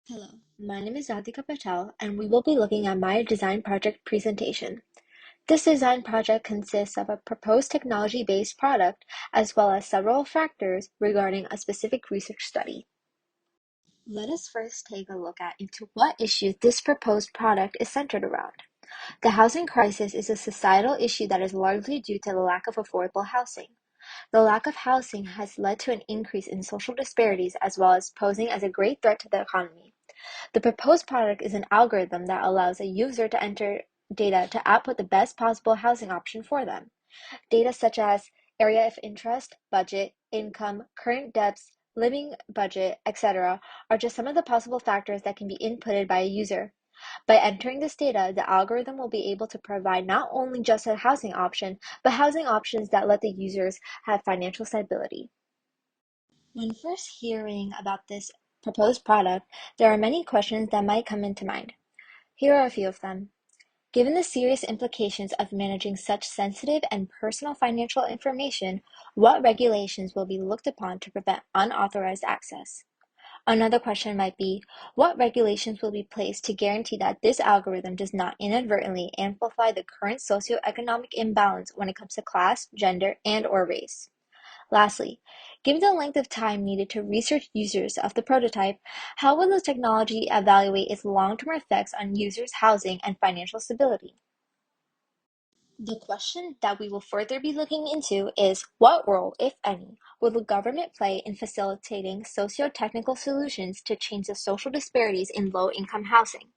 Hello, my name is Radhika Patel, and we will be looking at my design project presentation. This design project consists of a proposed technology-based product as well as several factors regarding a specific research study. Let us first take a look into what issues this proposed product is centered around. The housing crisis is a societal issue that is largely due to the lack of affordable housing. The lack of housing has led to an increase in social disparities as well as posing as a great threat to the economy. The proposed product is an algorithm that allows a user to enter data to output the best possible housing option for them. Data such as area of interest, budget, income, current debts, living budget, etc., are just some of the possible factors that can be inputted by a user. By entering this data, the algorithm will be able to provide not only just a housing option, but housing options that let the users have financial stability. When first hearing about this proposed product, there are many questions that might come into mind. Here are a few of them. Given the serious implications of managing such sensitive and personal financial information, what regulations will be looked upon to prevent unauthorized access? Another question might be, what regulations will be placed to guarantee that this algorithm does not inadvertently amplify the current socioeconomic imbalance when it comes to class, gender, and/or race? Lastly, given the length of time needed to research users of the prototype, how will the technology evaluate its long-term effects on users' housing and financial stability? The question that we will further be looking into is what role, if any, will the government play in facilitating socio-technical solutions to change the social disparities in low-income housing?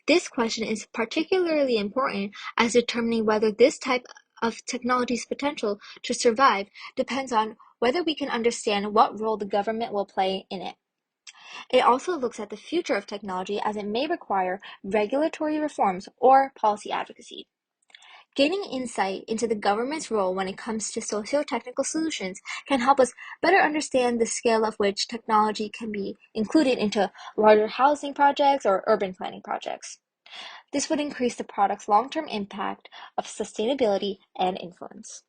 This question is particularly important as determining whether this type of technology's potential to survive depends on whether we can understand what role the government will play in it. It also looks at the future of technology as it may require regulatory reforms or policy advocacy. Gaining insight into the government's role when it comes to socio-technical solutions can help us better understand the scale of which technology can be included into larger housing projects or urban planning projects. This would increase the product's long-term impact of sustainability and influence.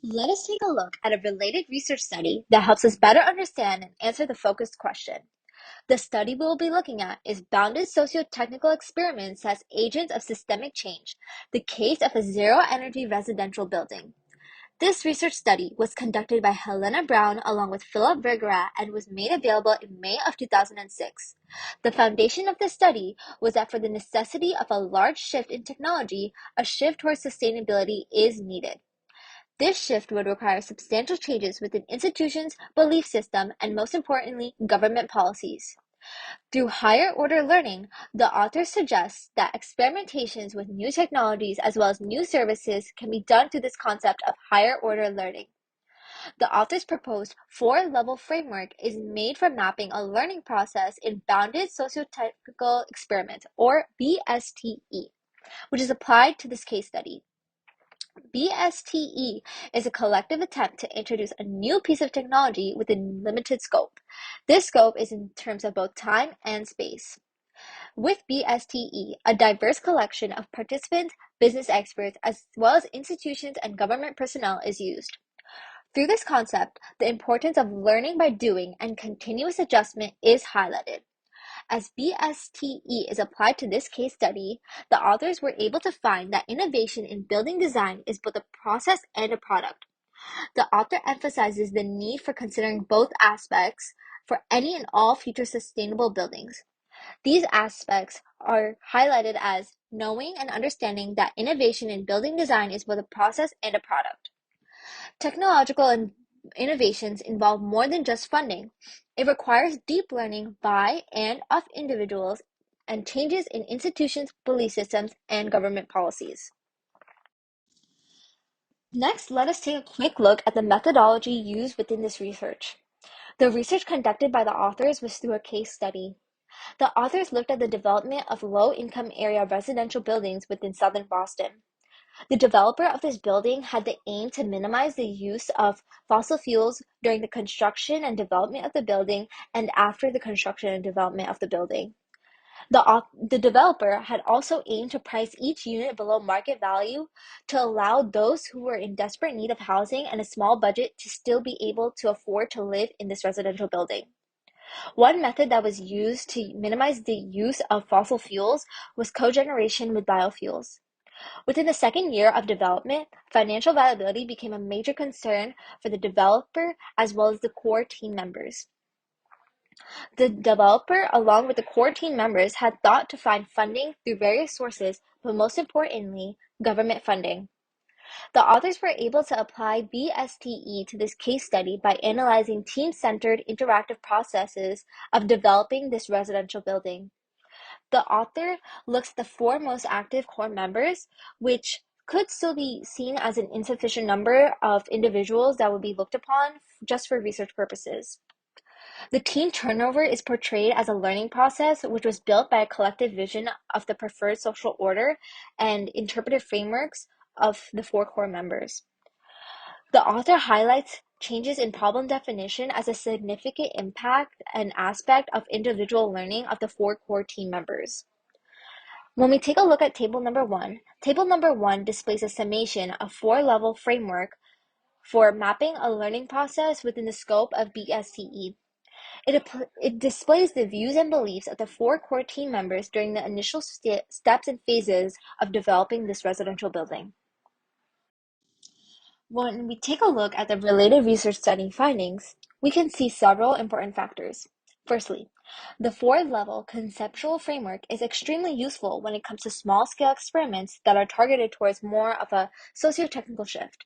Let us take a look at a related research study that helps us better understand and answer the focused question. The study we will be looking at is Bounded Socio-Technical Experiments as Agents of Systemic Change, the case of a zero-energy residential building. This research study was conducted by Helena Brown along with Philip Vergara and was made available in May of 2006. The foundation of the study was that for the necessity of a large shift in technology, a shift towards sustainability is needed. This shift would require substantial changes within institutions, belief system, and most importantly, government policies. Through higher order learning, the authors suggest that experimentations with new technologies as well as new services can be done through this concept of higher order learning. The authors proposed four-level framework is made from mapping a learning process in bounded socio-technical experiments, or BSTE, which is applied to this case study. BSTE is a collective attempt to introduce a new piece of technology within limited scope. This scope is in terms of both time and space. With BSTE, a diverse collection of participants, business experts, as well as institutions and government personnel is used. Through this concept, the importance of learning by doing and continuous adjustment is highlighted. As BSTE is applied to this case study, the authors were able to find that innovation in building design is both a process and a product. The author emphasizes the need for considering both aspects for any and all future sustainable buildings. These aspects are highlighted as knowing and understanding that innovation in building design is both a process and a product. Technological innovations involve more than just funding. It requires deep learning by and of individuals and changes in institutions, belief systems, and government policies. Next, let us take a quick look at the methodology used within this research. The research conducted by the authors was through a case study. The authors looked at the development of low-income area residential buildings within southern Boston. The developer of this building had the aim to minimize the use of fossil fuels during the construction and development of the building and after the construction and development of the building. The developer had also aimed to price each unit below market value to allow those who were in desperate need of housing and a small budget to still be able to afford to live in this residential building. One method that was used to minimize the use of fossil fuels was cogeneration with biofuels. Within the second year of development, financial viability became a major concern for the developer as well as the core team members. The developer, along with the core team members, had thought to find funding through various sources, but most importantly, government funding. The authors were able to apply BSTE to this case study by analyzing team-centered interactive processes of developing this residential building. The author looks at the four most active core members, which could still be seen as an insufficient number of individuals that would be looked upon just for research purposes. The team turnover is portrayed as a learning process which was built by a collective vision of the preferred social order and interpretive frameworks of the four core members. The author highlights changes in problem definition as a significant impact and aspect of individual learning of the four core team members. When we take a look at table number one displays a summation of four-level framework for mapping a learning process within the scope of BSTE. It displays the views and beliefs of the four core team members during the initial steps and phases of developing this residential building. When we take a look at the related research study findings, we can see several important factors. Firstly, the four-level conceptual framework is extremely useful when it comes to small-scale experiments that are targeted towards more of a socio-technical shift.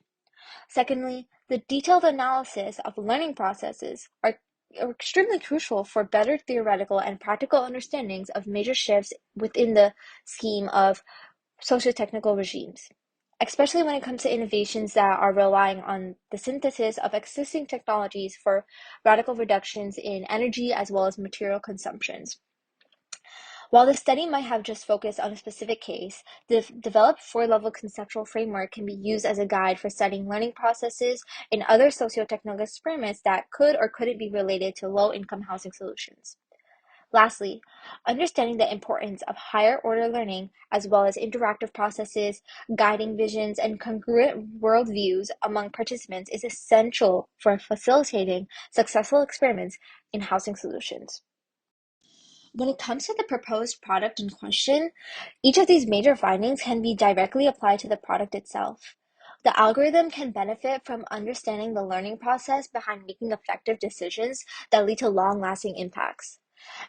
Secondly, the detailed analysis of learning processes are extremely crucial for better theoretical and practical understandings of major shifts within the scheme of socio-technical regimes, especially when it comes to innovations that are relying on the synthesis of existing technologies for radical reductions in energy as well as material consumptions. While the study might have just focused on a specific case, the developed four-level conceptual framework can be used as a guide for studying learning processes in other socio-technical experiments that could or couldn't be related to low-income housing solutions. Lastly, understanding the importance of higher order learning as well as interactive processes, guiding visions, and congruent worldviews among participants is essential for facilitating successful experiments in housing solutions. When it comes to the proposed product in question, each of these major findings can be directly applied to the product itself. The algorithm can benefit from understanding the learning process behind making effective decisions that lead to long-lasting impacts.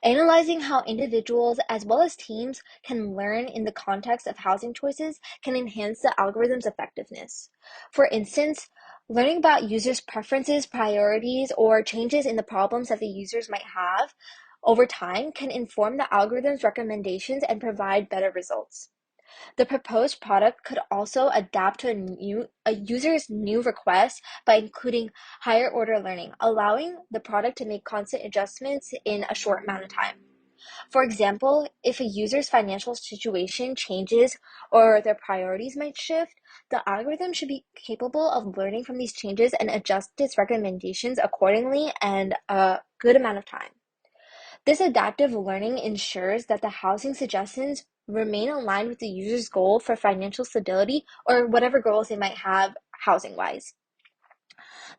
Analyzing how individuals as well as teams can learn in the context of housing choices can enhance the algorithm's effectiveness. For instance, learning about users' preferences, priorities, or changes in the problems that the users might have over time can inform the algorithm's recommendations and provide better results. The proposed product could also adapt to a user's new request by including higher order learning, allowing the product to make constant adjustments in a short amount of time. For example, if a user's financial situation changes or their priorities might shift, the algorithm should be capable of learning from these changes and adjust its recommendations accordingly in a good amount of time. This adaptive learning ensures that the housing suggestions remain aligned with the user's goal for financial stability or whatever goals they might have housing-wise.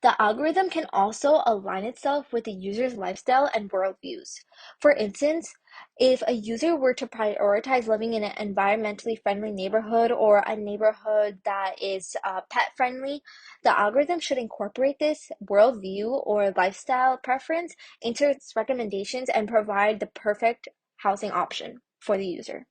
The algorithm can also align itself with the user's lifestyle and worldviews. For instance, if a user were to prioritize living in an environmentally friendly neighborhood or a neighborhood that is pet friendly, the algorithm should incorporate this worldview or lifestyle preference into its recommendations and provide the perfect housing option for the user.